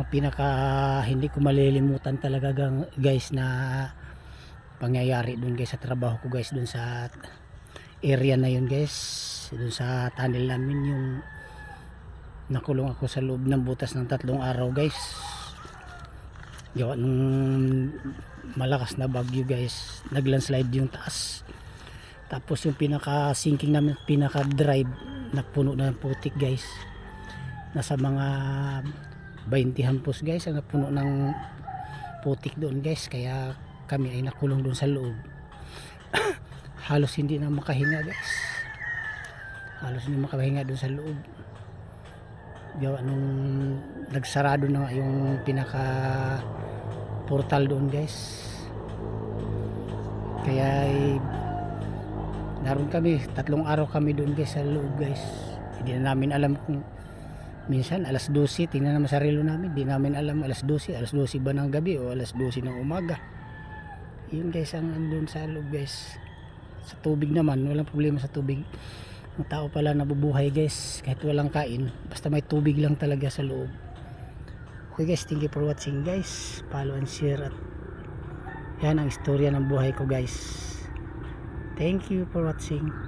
ang pinaka hindi ko malilimutan talaga guys na pangyayari dun guys sa trabaho ko guys, dun sa area na yun guys, dun sa tunnel namin, yung nakulong ako sa loob ng butas ng 3 araw guys, gawa nung malakas na bagyo guys, naglandslide yung taas. Tapos yung pinaka sinking namin, pinaka drive napuno na ng putik guys, nasa mga 20 hampos guys ang napuno ng putik doon guys, kaya kami ay nakulong doon sa loob. Halos hindi na makahinga guys, halos hindi makahinga doon sa loob, gawa nung nagsarado na yung pinaka portal doon guys. Kaya naroon kami 3 araw kami doon guys sa loob guys. Hindi na namin alam kung minsan alas 12, tingnan naman sa relo namin, hindi namin alam alas 12 ba ng gabi o alas 12 ng umaga. Yun guys ang andun sa loob guys. Sa tubig naman walang problema sa tubig, ang tao pala nabubuhay guys kahit walang kain, basta may tubig lang talaga sa loob. Okay guys, thank you for watching guys, follow and share, at yan ang istorya ng buhay ko guys. Thank you for watching.